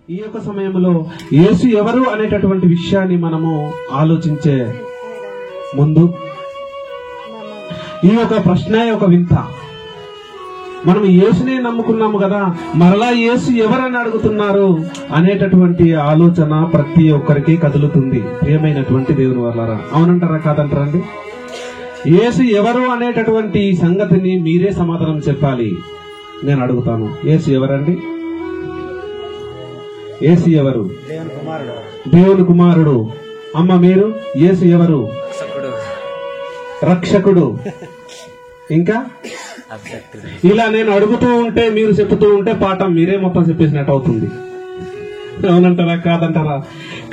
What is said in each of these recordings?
ఈ యొక్క సమయంలో యేసు ఎవరు అనేటటువంటి విషయాన్ని మనము ఆలోచించే ముందు ఈ యొక్క ప్రశ్న ఒక వింత. మనం యేసునే నమ్ముకున్నాము కదా, మరలా యేసు ఎవరని అడుగుతున్నారు అనేటటువంటి ఆలోచన ప్రతి ఒక్కరికి కదులుతుంది. ప్రియమైనటువంటి దేవుని వాళ్ళారా, అవునంటారా కాదంటారండి? యేసు ఎవరు అనేటటువంటి సంగతిని మీరే సమాధానం చెప్పాలి. నేను అడుగుతాను, యేసు ఎవరండి? యేసు ఎవరు? దేవుని కుమారుడు. అమ్మ మీరు, యేసు ఎవరు? రక్షకుడు. ఇంకా ఇలా నేను అడుగుతూ ఉంటే మీరు చెప్తూ ఉంటే పాఠం మీరే మొత్తం చెప్పేసినట్టు అవుతుంది. అవునంటారా కాదంటారా?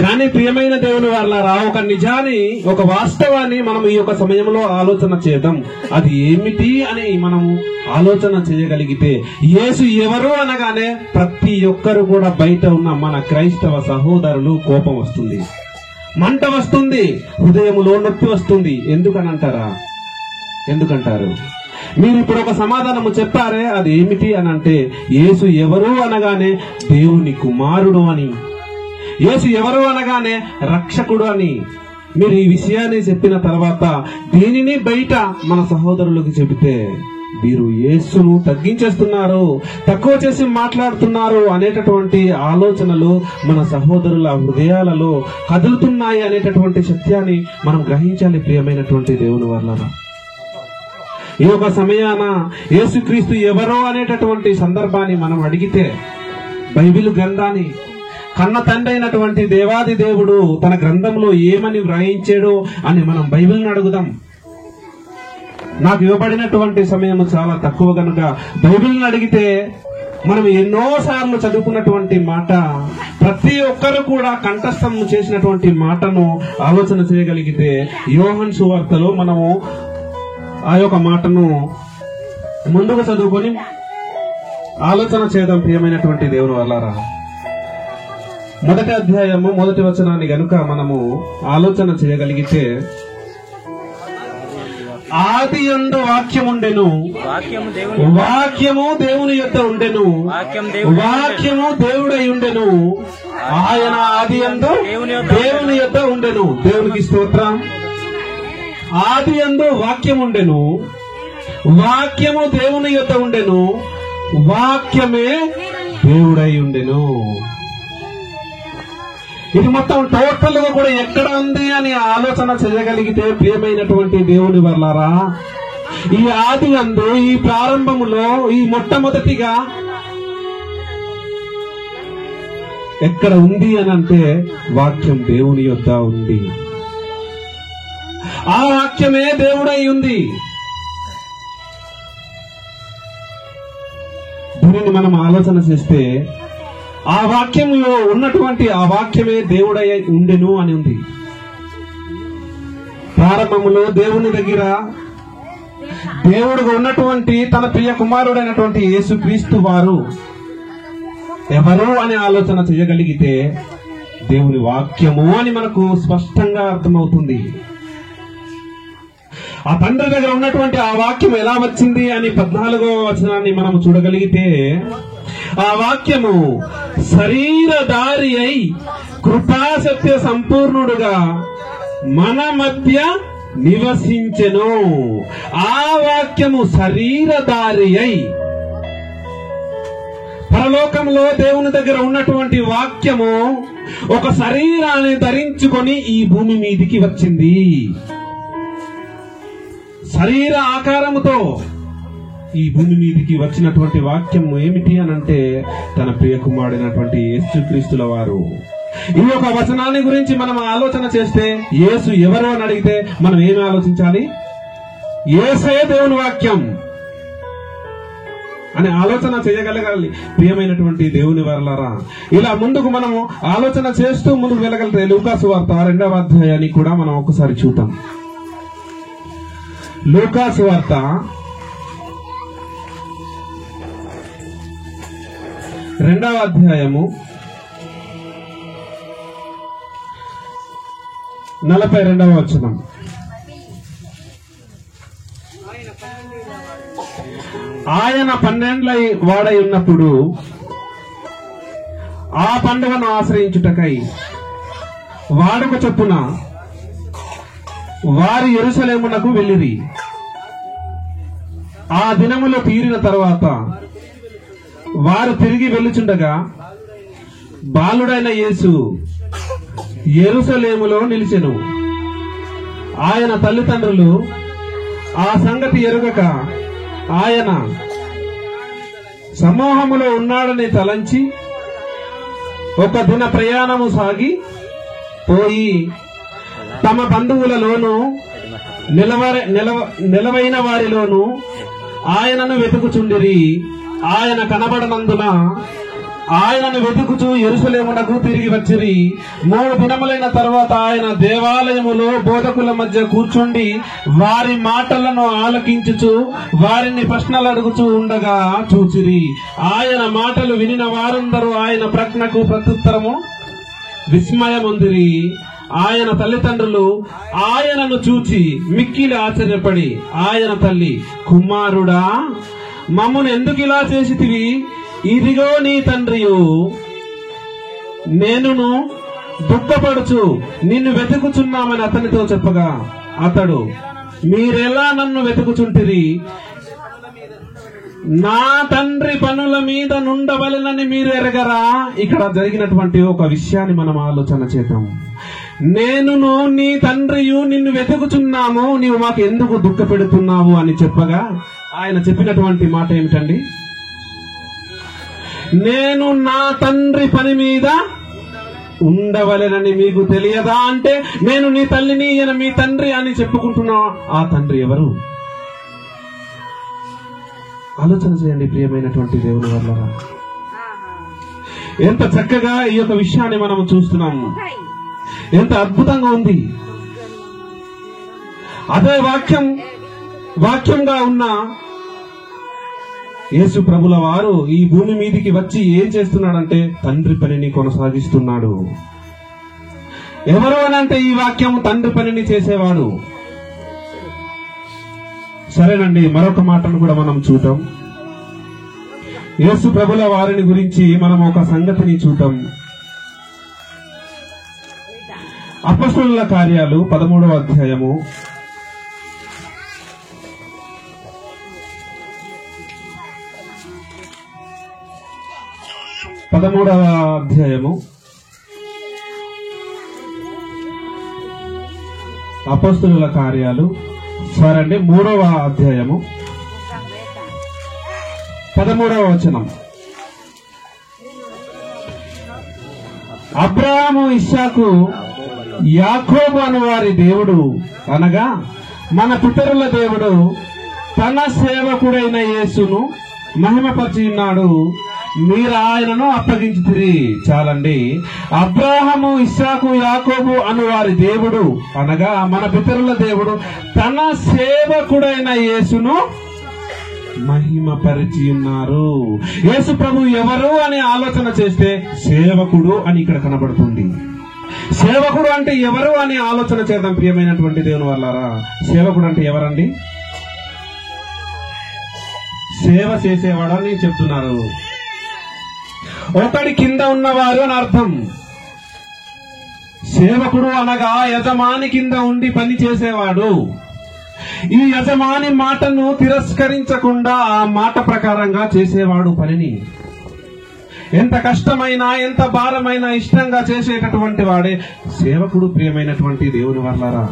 కానీ ప్రియమైన దేవుని వాళ్ళారా, ఒక నిజాన్ని, ఒక వాస్తవాన్ని మనం ఈ యొక్క సమయంలో ఆలోచన చేద్దాం. అది ఏమిటి అని మనము ఆలోచన చేయగలిగితే, యేసు ఎవరు అనగానే ప్రతి ఒక్కరు కూడా బయట ఉన్న మన క్రైస్తవ సహోదరులు కోపం వస్తుంది, మంట వస్తుంది, హృదయములో నొప్పి వస్తుంది. ఎందుకనంటారా? ఎందుకంటారు? మీరు ఇప్పుడు ఒక సమాధానము చెప్పారే, అది ఏమిటి అని అంటే, యేసు ఎవరు అనగానే దేవుని కుమారుడు అని, యేసు ఎవరు అనగానే రక్షకుడు అని. మీరు ఈ విషయాన్ని చెప్పిన తర్వాత దీనిని బయట మన సహోదరులకు చెబితే వీరు యేసును తగ్గించేస్తున్నారు, తక్కువ చేసి మాట్లాడుతున్నారు అనేటటువంటి ఆలోచనలు మన సహోదరుల హృదయాలలో కదులుతున్నాయి అనేటటువంటి సత్యాన్ని మనం గ్రహించాలి. ప్రియమైనటువంటి దేవుని వాళ్ళారా, ఈ యొక్క సమయాన యేసుక్రీస్తు ఎవరో అనేటటువంటి సందర్భాన్ని మనం అడిగితే, బైబిల్ గ్రంథాన్ని కన్న తండ్రి అయినటువంటి దేవాది దేవుడు తన గ్రంథంలో ఏమని వ్రాయించాడో అని మనం బైబిల్ని అడుగుదాం. నాకు ఇవ్వబడినటువంటి సమయం చాలా తక్కువ కనుక బైబిల్ని అడిగితే మనం ఎన్నోసార్లు చదువుకున్నటువంటి మాట, ప్రతి ఒక్కరు కూడా కంఠస్థం చేసినటువంటి మాటను ఆలోచన చేయగలిగితే, యోహాను సువార్తలో మనము ఆ యొక్క మాటను ముందుగా చదువుకొని ఆలోచన చేద్దాం. ప్రియమైనటువంటి దేవుని వాళ్ళారా, మొదటి అధ్యాయము మొదటి వచనాన్ని గనుక మనము ఆలోచన చేయగలిగితే, ఆది యందు వాక్యముండెను, వాక్యము దేవుని యొద్ద ఉండెను, వాక్యము దేవుడై ఉండెను, ఆయన ఆది యందు దేవుని యొద్ద ఉండెను. దేవునికి స్తోత్రం. ఆది యందు వాక్యముండెను, వాక్యము దేవుని యొద్ద ఉండెను, వాక్యమే దేవుడై ఉండెను. ఇది మొత్తం టోటల్ గా కూడా ఎక్కడ ఉంది అని ఆలోచన చేయగలిగితే, ప్రియమైనటువంటి దేవుని వల్లారా, ఈ ఆది యందు, ఈ ప్రారంభములో, ఈ మొట్టమొదటిగా ఎక్కడ ఉంది అని అంటే, వాక్యం దేవుని యొద్ద ఉంది, ఆ వాక్యమే దేవుడై ఉంది. దీనిని మనం ఆలోచన చేస్తే, ఆ వాక్యంలో ఉన్నటువంటి ఆ వాక్యమే దేవుడై ఉండెను అని ఉంది. ప్రారంభములో దేవుని దగ్గర దేవుడుగా ఉన్నటువంటి తన ప్రియ కుమారుడైనటువంటి యేసుక్రీస్తు వారు ఎవరు అని ఆలోచన చేయగలిగితే, దేవుని వాక్యము అని మనకు స్పష్టంగా అర్థమవుతుంది. ఆ తండ్రి దగ్గర ఉన్నటువంటి ఆ వాక్యం ఎలా వచ్చింది అని 14వ వచనాన్ని మనం చూడగలిగితే, ఆ వాక్యము శరీరధారి అయి కృపాసత్య సంపూర్ణుడుగా మన మధ్య నివసించెను. ఆ వాక్యము శరీరధారి అయి, పరలోకంలో దేవుని దగ్గర ఉన్నటువంటి వాక్యము ఒక శరీరాన్ని ధరించుకొని ఈ భూమి మీదికి వచ్చింది. శరీర ఆకారముతో ఈ భూమి మీదికి వచ్చినటువంటి వాక్యం ఏమిటి అనంటే, తన ప్రియ కుమారుడైనటువంటి యేసుక్రీస్తుల వారు. ఈ యొక్క వచనాన్ని గురించి మనం ఆలోచన చేస్తే, యేసు ఎవరు అని అడిగితే మనం ఏమి ఆలోచించాలి? యేసే దేవుని వాక్యం అని ఆలోచన చేయగలగాలి. ప్రియమైనటువంటి దేవుని వారలారా, ఇలా ముందుకు మనము ఆలోచన చేస్తూ ముందుకు వెళ్ళగలిగితే, లూకా సువార్త 2వ అధ్యాయాన్ని కూడా మనం ఒకసారి చూద్దాం. లూకా సువార్త 2వ అధ్యాయము 42వ వచనం. ఆయన 12 వాడై ఉన్నప్పుడు ఆ పండుగను ఆశ్రయించుటకై వాడుక చొప్పున వారి యెరూషలేమునకు వెళ్ళిరి. ఆ దినములు తీరిన తర్వాత వారు తిరిగి వెళ్ళుచుండగా బాలుడైన యేసు యెరూషలేములో నిలిచెను. ఆయన తల్లిదండ్రులు ఆ సంగతి ఎరుగక ఆయన సమూహములో ఉన్నాడని తలంచి ఒక దిన ప్రయాణము సాగి పోయి తమ బంధువులలోనూ నిలవైన వారిలోనూ ఆయనను వెతుకుచుండిరి. ఆయన కనబడనందున ఆయనను వెతుకుచూ యెరూషలేమునకు తిరిగి వచ్చిరి. 3 దినములైన తర్వాత ఆయన దేవాలయములో బోధకుల మధ్య కూర్చుండి వారి మాటలను ఆలకించుచు వారిని ప్రశ్నలు అడుగుచూ ఉండగా చూచిరి. ఆయన మాటలు వినిన వారందరూ ఆయన ప్రశ్నకు ప్రత్యుత్తరము విస్మయముందిరి. ఆయన తల్లిదండ్రులు ఆయనను చూచి మిక్కిలి ఆశ్చర్యపడి ఆయన తల్లి, కుమారుడా, మమ్మును ఎందుకు ఇలా చేసితివి? ఇదిగో నీ తండ్రియు నేనును దుఃఖపడుచు నిన్ను వెతుకుచున్నామని అతనితో చెప్పగా అతడు, మీరెలా నన్ను వెతుకుచుంటిరి? నా తండ్రి పనుల మీద నుండవలెనని మీరు ఎరగరా? ఇక్కడ జరిగినటువంటి ఒక విషయాన్ని మనం ఆలోచన చేద్దాం. నేనును నీ తండ్రియు నిన్ను వెతుకుచున్నాము, నీవు మాకు ఎందుకు దుఃఖ పెడుతున్నావు అని చెప్పగా ఆయన చెప్పినటువంటి మాట ఏమిటండి? నేను నా తండ్రి పని మీద ఉండవలెనని మీకు తెలియదా? అంటే నేను నీ తల్లిని, ఈయన మీ తండ్రి అని చెప్పుకుంటున్నా. ఆ తండ్రి ఎవరు? ఆలోచన చేయండి ప్రియమైనటువంటి దేవుని వల్లరా. ఎంత చక్కగా ఈ యొక్క విషయాన్ని మనం చూస్తున్నాము, ఎంత అద్భుతంగా ఉంది. అదే వాక్యంగా ఉన్న యేసు ప్రభుల వారు ఈ భూమి మీదికి వచ్చి ఏం చేస్తున్నాడంటే తండ్రి పనిని కొనసాగిస్తున్నాడు. ఎవరు అనంటే ఈ వాక్యం తండ్రి పనిని చేసేవాడు. సరేనండి, మరొక మాటను కూడా మనం చూద్దాం. యేసు ప్రభుల వారిని గురించి మనం ఒక సంగతిని చూద్దాం. అపొస్తలుల కార్యాలు 13వ అధ్యాయము 13వ అధ్యాయము అపొస్తలుల కార్యాలు 3వ అధ్యాయము 13వ వచనం. అబ్రాహాము, ఇస్సాకు, యాకోబు అను వారి దేవుడు అనగా మన పితరుల దేవుడు తన సేవకుడైన యేసును మహిమపరిచి ఉన్నాడు. మీరు ఆయనను అప్పగించుతిరి. చాలండి. అబ్రాహాము, ఇస్సాకు, యాకోబు అను వారి దేవుడు అనగా మన పితరుల దేవుడు తన సేవకుడైన యేసును మహిమపరిచి ఉన్నారు. యేసు ప్రభు ఎవరు అని ఆలోచన చేస్తే సేవకుడు అని ఇక్కడ కనబడుతుంది. సేవకుడు అంటే ఎవరు అని ఆలోచన చేద్దాం ప్రియమైనటువంటి దేవుని వల్లారా. సేవకుడు అంటే ఎవరండి? సేవ చేసేవాడని చెప్తున్నారు. ఒకటి కింద ఉన్నవారు అని అర్థం. సేవకుడు అనగా యజమాని కింద ఉండి పని చేసేవాడు. ఈ యజమాని మాటను తిరస్కరించకుండా ఆ మాట ప్రకారంగా చేసేవాడు పనిని. ఎంత కష్టమైనా ఎంత భారమైనా ఇష్టంగా చేసేటటువంటి వాడే సేవకుడు ప్రియమైనటువంటి దేవుని వల్లారా.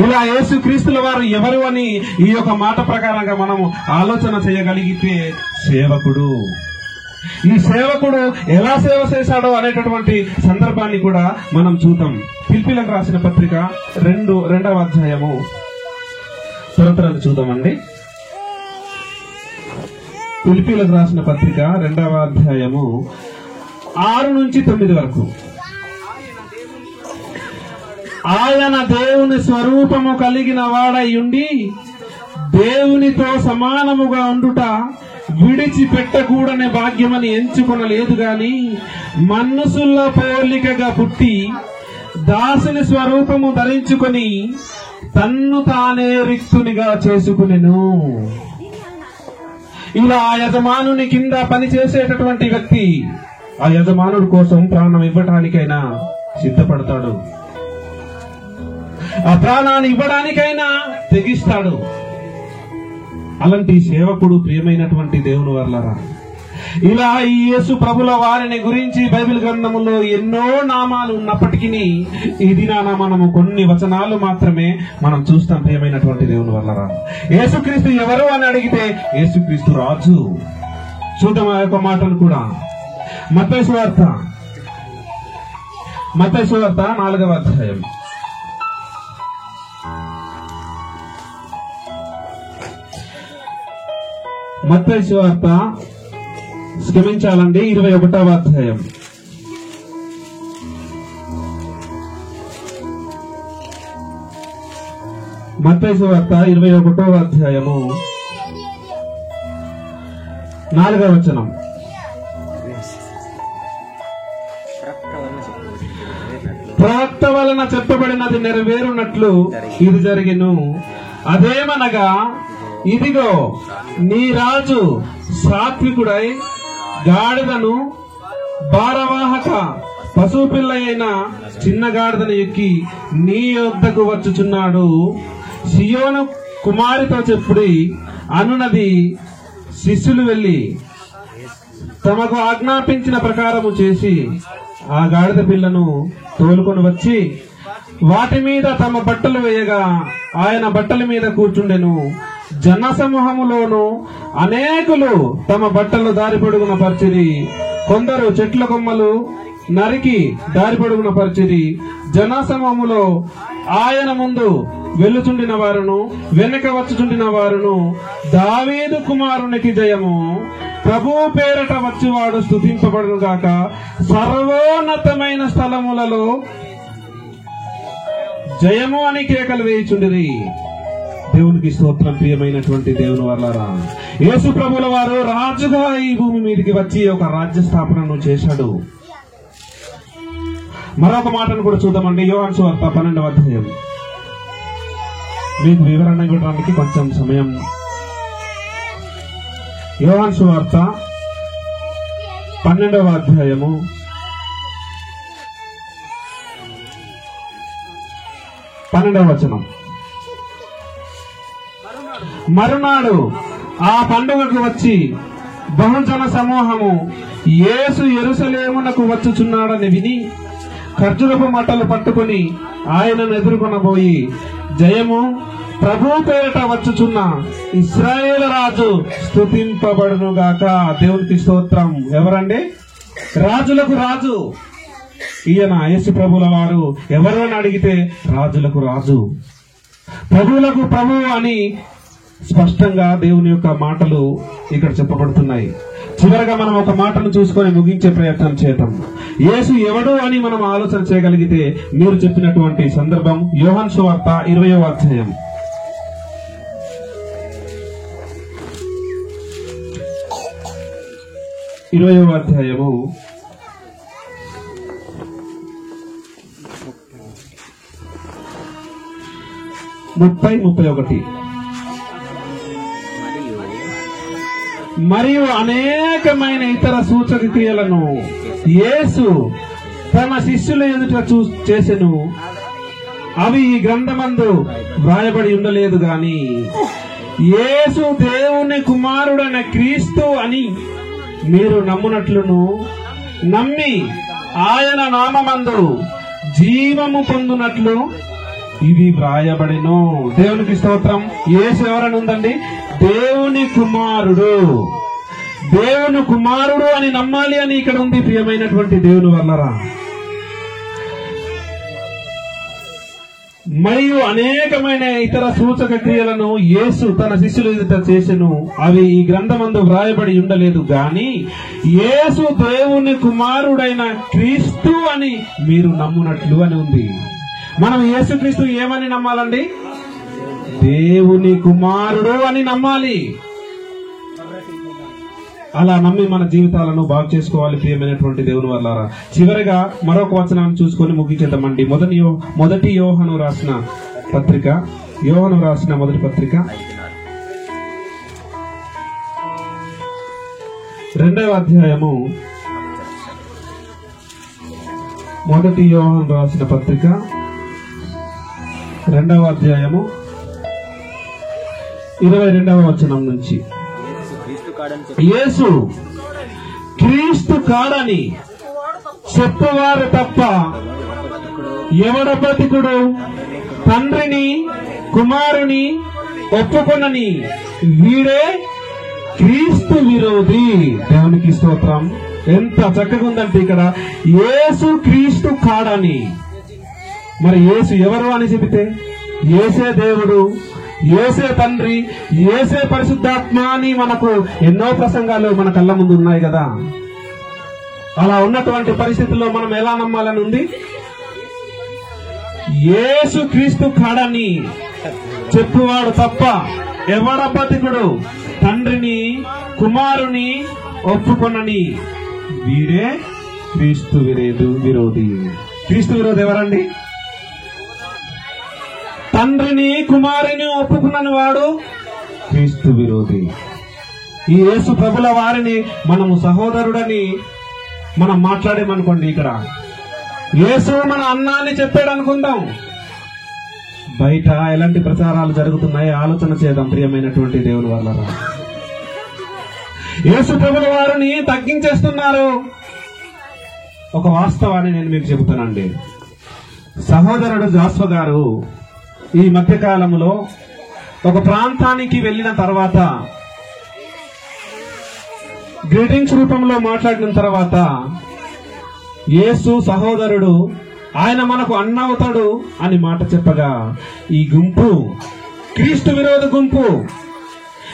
ఇలా యేసు క్రీస్తుల వారు ఎవరు అని ఈ యొక్క మాట ప్రకారంగా మనము ఆలోచన చేయగలిగితే సేవకుడు. ఈ సేవకుడు ఎలా సేవ చేశాడో అనేటటువంటి సందర్భాన్ని కూడా మనం చూద్దాం. ఫిలిప్పీలకు రాసిన పత్రిక 2వ అధ్యాయము త్వరత్వరగా చూద్దామండి. ఫిలిప్పీలకు రాసిన పత్రిక 2వ అధ్యాయము 6 నుంచి 9 వరకు. ఆయన దేవుని స్వరూపము కలిగిన వాడై ఉండి దేవునితో సమానముగా ఉండుట విడిచిపెట్టకూడని భాగ్యమని ఎంచుకొనలేదు గాని మనుషుల పోలికగా పుట్టి దాసుని స్వరూపము ధరించుకొని తన్ను తానే రిక్తునిగా చేసుకునెను. ఇలా యజమానుని కింద పనిచేసేటటువంటి వ్యక్తి ఆ యజమానుడి కోసం ప్రాణం ఇవ్వటానికైనా సిద్ధపడతాడు, ఆ ప్రాణాన్ని ఇవ్వడానికైనా తెగిస్తాడు. అలాంటి సేవకుడు ప్రియమైనటువంటి దేవుని వర్లారా, ఇలా ఈ యేసు ప్రభుల వారిని గురించి బైబిల్ గ్రంథములో ఎన్నో నామాలు ఉన్నప్పటికీ ఈ దినాన మనము కొన్ని వచనాలు మాత్రమే మనం చూస్తాం. ప్రియమైనటువంటి దేవుని వర్లారా, యేసుక్రీస్తు ఎవరు అని అడిగితే యేసుక్రీస్తు రాజు. చూద్దాం ఆ యొక్క మాటను కూడా. మత్తయి సువార్త 4వ అధ్యాయం. మత్తయి సువార్త క్షమించాలండి 21వ అధ్యాయం. మత్తయి సువార్త 21వ అధ్యాయము 4వ వచనం. ప్రవక్త వలన చెప్పబడినది నెరవేరునట్లు ఇది జరిగెను. అదేమనగా, ఇదిగో నీ రాజు సాత్వికుడై గాడిదను భారవాహక పశుపిల్ల అయిన చిన్న గాడిదను ఎక్కి నీ యొద్దకు వచ్చుచున్నాడు. సియోను కుమారితో చెప్పుడి అనునది. శిష్యులు వెళ్లి తమకు ఆజ్ఞాపించిన ప్రకారము చేసి ఆ గాడిద పిల్లను తోలుకొని వచ్చి వాటి మీద తమ బట్టలు వేయగా ఆయన బట్టల మీద కూర్చుండెను. జనసమూహములోను అనేకులు తమ బట్టలు దారి పొడుగున పరిచిరి. కొందరు చెట్ల కొమ్మలు నరికి దారి పొడుగున పరిచిరి. జనసమూహములో ఆయన ముందు వెళ్ళుచుండిన వారును వెనక వచ్చుచుండిన వారును, దావీదు కుమారునికి జయము, ప్రభువు పేరట వచ్చివాడు స్తుతింపబడును గాక, సర్వోన్నతమైన స్థలములలో జయము అని కేకలు వేయుచుండిరి. దేవునికి స్తోత్రం. ప్రియమైనటువంటి దేవుని వర్లారా, యేసు ప్రభుల వారు రాజుగా ఈ భూమి మీదకి వచ్చి ఒక రాజ్య స్థాపనను చేశాడు. మరొక మాటను కూడా చూద్దామండి. యోహాను సువార్త 12వ అధ్యాయం. మీకు వివరణ ఇవ్వడానికి కొంచెం సమయం. యోహాను సువార్త 12వ అధ్యాయము 12వ వచనం. మరునాడు ఆ పండుగకు వచ్చి బహుజన సమూహము యేసు యెరూషలేమునకు వచ్చుచున్నాడని విని ఖర్జూరపు మట్టలు పట్టుకుని ఆయనను ఎదుర్కొనబోయి, జయము, ప్రభు పేరిట వచ్చుచున్న ఇశ్రాయేలు రాజు స్తుతింపబడును గాక. దేవునికి స్తోత్రం. ఎవరండి? రాజులకు రాజు ఈయన. యేసు ప్రభుల వారు ఎవరు అని అడిగితే రాజులకు రాజు, ప్రభువులకు ప్రభు అని స్పష్టంగా దేవుని యొక్క మాటలు ఇక్కడ చెప్పబడుతున్నాయి. చివరగా మనం ఒక మాటను చూసుకొని ముగించే ప్రయత్నం చేద్దాం. యేసు ఎవడు అని మనం ఆలోచన చేయగలిగితే మీరు చెప్పినటువంటి సందర్భం యోహాను సువార్త 20వ అధ్యాయం. ఇరవయవ అధ్యాయము 30-31. మరియు అనేకమైన ఇతర సూచక క్రియలను యేసు తమ శిష్యుల ఎదుట చేసెను. అవి ఈ గ్రంథమందు వ్రాయబడి ఉండలేదు గాని యేసు దేవుని కుమారుడైన క్రీస్తు అని మీరు నమ్మునట్లును, నమ్మి ఆయన నామమందు జీవము పొందునట్లు ఇది వ్రాయబడిను. దేవునికి స్తోత్రం. యేసు ఎవరని ఉందండి? దేవుని కుమారుడు. దేవుని కుమారుడు అని నమ్మాలి అని ఇక్కడ ఉంది. ప్రియమైనటువంటి దేవుని వల్లరా, మరియు అనేకమైన ఇతర సూచక క్రియలను యేసు తన శిష్యుల ఎదుట చేసెను. అవి ఈ గ్రంథమందు వ్రాయబడి ఉండలేదు గాని యేసు దేవుని కుమారుడైన క్రీస్తు అని మీరు నమ్మునట్లు అని ఉంది. మనం యేసుక్రీస్తు ఏమని నమ్మాలండి? దేవుని కుమారుడు అని నమ్మాలి. అలా నమ్మి మన జీవితాలను బాగు చేసుకోవాలి. ప్రియమైనటువంటి దేవుని వల్లారా, చివరిగా మరొక వచనాన్ని చూసుకొని ముగించేద్దామండి. మొదటి యోహాను రాసిన పత్రిక, యోహాను రాసిన మొదటి పత్రిక 2వ అధ్యాయము మొదటి యోహాను రాసిన పత్రిక 2వ అధ్యాయము 22వ వచనం నుంచి, యేసు క్రీస్తు కాడని చెప్పువారు తప్ప ఎవడ బతికుడు తండ్రిని కుమారుని ఒప్పుకొనని వీడే క్రీస్తు విరోధి. దేవునికి స్తోత్రం. ఎంత చక్కగా ఉందంటే ఇక్కడ యేసు క్రీస్తు కాడని. మరి యేసు ఎవరు అని చెబితే యేసే దేవుడు, యేసే తండ్రి, యేసే పరిశుద్ధాత్మ అని మనకు ఎన్నో ప్రసంగాలు మన కళ్ళ ముందు ఉన్నాయి కదా. అలా ఉన్నటువంటి పరిస్థితుల్లో మనం ఎలా నమ్మాలని ఉంది? యేసు క్రీస్తు కాడని చెప్పువాడు తప్ప ఎవడ బతికుడు తండ్రిని కుమారుని ఒప్పుకొనని వీడే క్రీస్తు విరోధి. క్రీస్తు విరోధి ఎవరండి? తండ్రిని కుమారుని ఒప్పుకున్నని వాడు క్రీస్తు విరోధి. ఈ యేసు ప్రభుల వారిని మనము సహోదరుడని మనం మాట్లాడేమనుకోండి, ఇక్కడ యేసు మన అన్నాన్ని చెప్పాడు అనుకుందాం. బయట ఎలాంటి ప్రచారాలు జరుగుతున్నాయి ఆలోచన చేద్దాం ప్రియమైనటువంటి దేవుని వల్ల. యేసు ప్రభుల వారిని తగ్గించేస్తున్నారు. ఒక వాస్తవాన్ని నేను మీకు చెబుతానండి. సహోదరుడు జాస్వ గారు ఈ మధ్యకాలంలో ఒక ప్రాంతానికి వెళ్ళిన తర్వాత గ్రీటింగ్స్ రూపంలో మాట్లాడిన తర్వాత యేసు సహోదరుడు ఆయన మనకు అన్న అవుతాడు అని మాట చెప్పగా ఈ గుంపు క్రీస్తు విరోధ గుంపు,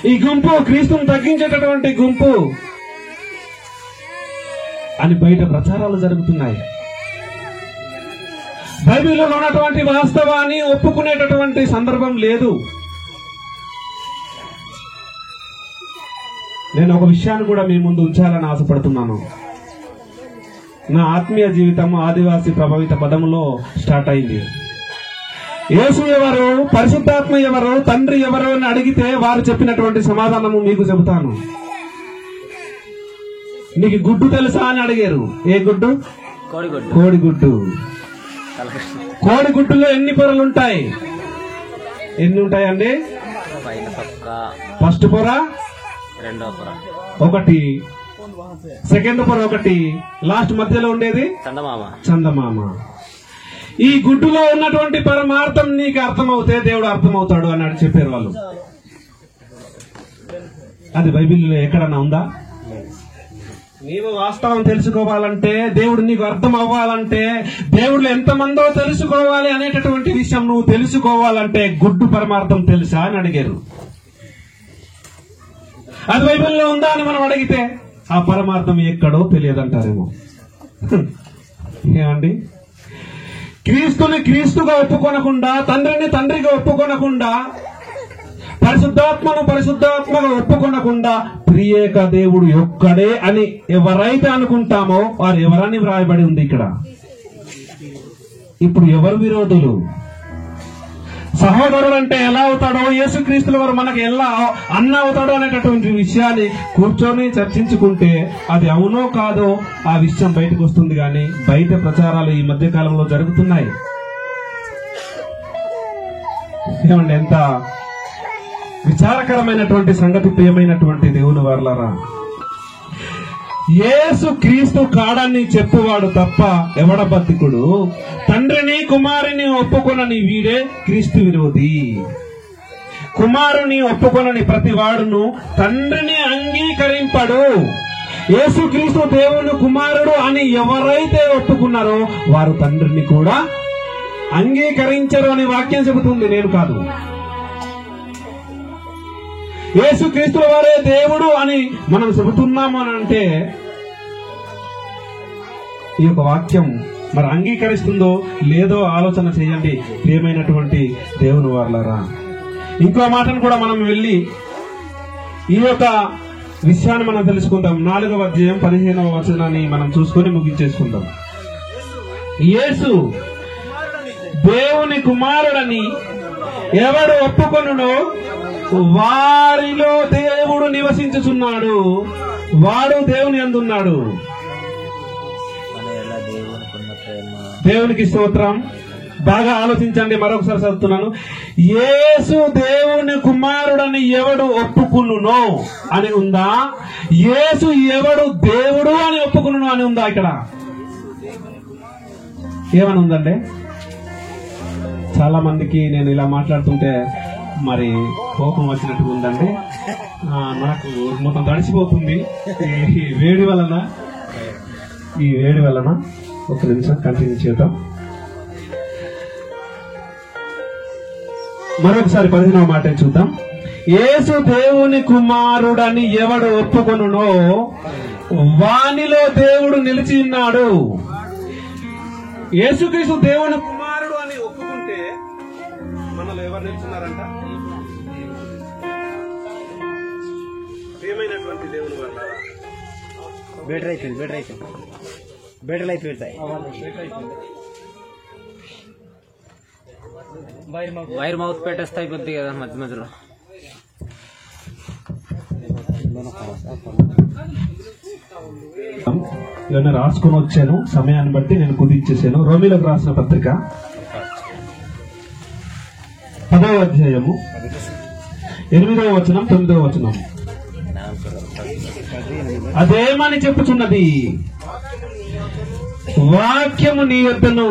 ఈ గుంపు క్రీస్తును తగ్గించేటటువంటి గుంపు అని బయట ప్రచారాలు జరుగుతున్నాయి. బైబిల్లో ఉన్నటువంటి వాస్తవాన్ని ఒప్పుకునేటటువంటి సందర్భం లేదు. నేను ఒక విషయాన్ని కూడా మీ ముందు ఉంచాలని ఆశపడుతున్నాను. నా ఆత్మీయ జీవితం ఆదివాసీ ప్రభావిత పదములో స్టార్ట్ అయింది. యేసు ఎవరు, పరిశుద్ధాత్మ ఎవరు, తండ్రి ఎవరు అని అడిగితే వారు చెప్పినటువంటి సమాధానము మీకు చెబుతాను. నీకు గుడ్డు తెలుసా అని అడిగారు. ఏ గుడ్డు? కోడిగుడ్డు. కోడిగుడ్డులో ఎన్ని పొరలు ఉంటాయి? ఎన్ని ఉంటాయండి? ఫస్ట్ పొర ఒకటి, సెకండ్ పొర ఒకటి, లాస్ట్ మధ్యలో ఉండేది చందమామ. ఈ గుడ్డులో ఉన్నటువంటి పరమార్థం నీకు అర్థమవుతే దేవుడు అర్థమవుతాడు అన్నాడు చెప్పారు వాళ్ళు. అది బైబిల్లో ఎక్కడన్నా ఉందా? నీవు వాస్తవం తెలుసుకోవాలంటే, దేవుడు నీకు అర్థం అవ్వాలంటే, దేవుడు ఎంతమందో తెలుసుకోవాలి అనేటటువంటి విషయం నువ్వు తెలుసుకోవాలంటే గుడ్డు పరమార్థం తెలుసా అని అడిగారు. అది బైబిల్లో ఉందా అని మనం అడిగితే ఆ పరమార్థం ఎక్కడో తెలియదంటారేమో. ఏమండి? క్రీస్తుని క్రీస్తుగా ఒప్పుకొనకుండా, తండ్రిని తండ్రిగా ఒప్పుకొనకుండా, పరిశుద్ధాత్మను పరిశుద్ధాత్మగా ఒప్పుకొనకుండా త్రియేక దేవుడు ఒక్కడే అని ఎవరైతే అనుకుంటామో వారు ఎవరని వ్రాయబడి ఉంది ఇక్కడ. ఇప్పుడు ఎవరు విరోధులు? సహోదరుడు అంటే ఎలా అవుతాడో, యేసుక్రీస్తుల వారు మనకు ఎలా అన్న అవుతాడో అనేటటువంటి విషయాన్ని కూర్చొని చర్చించుకుంటే అది అవునో కాదో ఆ విషయం బయటకు వస్తుంది. కానీ బయట ప్రచారాలు ఈ మధ్య కాలంలో జరుగుతున్నాయి. ఏమండి, ఎంత విచారకరమైనటువంటి సంగతి ప్రియమైనటువంటి దేవుని వారలారా. యేసు క్రీస్తు కాడని చెప్పువాడు తప్ప ఎవడ బతికుడు తండ్రిని కుమారుని ఒప్పుకొనని వీడే క్రీస్తు విరోధి. కుమారుని ఒప్పుకొనని ప్రతి వాడును తండ్రిని అంగీకరింపడు. యేసు క్రీస్తు దేవుని కుమారుడు అని ఎవరైతే ఒప్పుకున్నారో వారు తండ్రిని కూడా అంగీకరించరు అని వాక్యం చెబుతుంది, నేను కాదు. యేసు క్రీస్తుల వారే దేవుడు అని మనం చెబుతున్నాము అని అంటే ఈ యొక్క వాక్యం మరి అంగీకరిస్తుందో లేదో ఆలోచన చేయండి ప్రియమైనటువంటి దేవుని వారలారా. ఇంకో మాటను కూడా మనం వెళ్ళి ఈ యొక్క విషయాన్ని మనం తెలుసుకుందాం. 4వ అధ్యాయం 15వ వచనాన్ని మనం చూసుకొని ముగించేసుకుందాం. యేసు దేవుని కుమారుడని ఎవడు ఒప్పుకొనుడో వారిలో దేవుడు నివసించుచున్నాడు, వాడు దేవుని యందున్నాడు. దేవునికి స్తోత్రం. బాగా ఆలోచించండి. మరొకసారి చదువుతున్నాను. యేసు దేవుని కుమారుడని ఎవడు ఒప్పుకునునో అని ఉందా? యేసు ఎవడు దేవుడు అని ఒప్పుకును అని ఉందా? ఇక్కడ ఏమని ఉందండి? చాలా మందికి నేను ఇలా మాట్లాడుతుంటే మరి కోపం వచ్చినట్టుగా ఉందండి. నాకు మొత్తం తడిసిపోతుంది ఈ వేడి వలన. ఒక నిమిషం కంటిన్యూ చేద్దాం. మరొకసారి 15వ మాట చూద్దాం. యేసు దేవుని కుమారుడని ఎవడు ఒప్పుకొనునో వానిలో దేవుడు నిలిచి ఉన్నాడు. యేసుక్రీస్తు దేవుని కుమారుడు అని ఒప్పుకుంటే మనలో ఎవరు నిలుచున్నారంట? ప్రియమైనటువంటి దేవుని వల్ల బెటర్ లైఫ్ పెడతాయి. వైర్ మౌత్ పెట్టేస్తే అయిపోద్ది కదా మధ్య మధ్యలో. ఇవన్నీ రాసుకుని వచ్చాను. సమయాన్ని బట్టి నేను కుదించేసాను. రోమీలకు రాసిన పత్రిక 10వ అధ్యాయము 8వ వచనం 9వ వచనం. అదేమని చెప్పుచున్నది? వాక్యము నీ యొద్దను,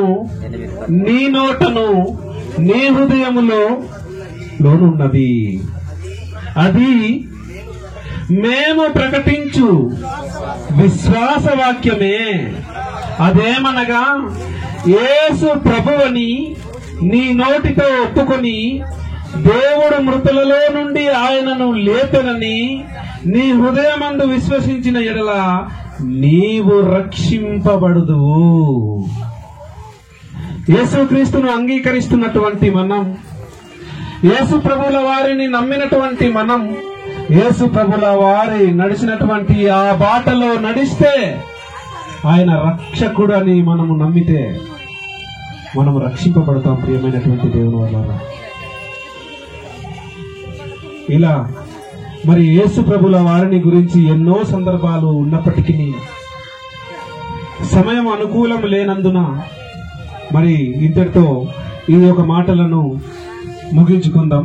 నీ నోటను, నీ హృదయములో లోనున్నది. అది మేము ప్రకటించు విశ్వాస వాక్యమే. అదేమనగా యేసు ప్రభువని నీ నోటితో ఒప్పుకొని దేవుడు మృతులలో నుండి ఆయనను లేపెనని నీ హృదయమందు విశ్వసించిన ఎడల నీవు రక్షింపబడుదువు. యేసుక్రీస్తును అంగీకరిస్తున్నటువంటి మనం, యేసు ప్రభుల వారిని నమ్మినటువంటి మనం, యేసు ప్రభుల వారి నడిచినటువంటి ఆ బాటలో నడిస్తే, ఆయన రక్షకుడు అని మనము నమ్మితే మనము రక్షింపబడతాం. ప్రియమైనటువంటి దేవుని వల్ల ఇలా మరి యేసు ప్రభుల వారిని గురించి ఎన్నో సందర్భాలు ఉన్నప్పటికీ సమయం అనుకూలం లేనందున మరి ఇంతటితో ఈ యొక్క మాటలను ముగించుకుందాం.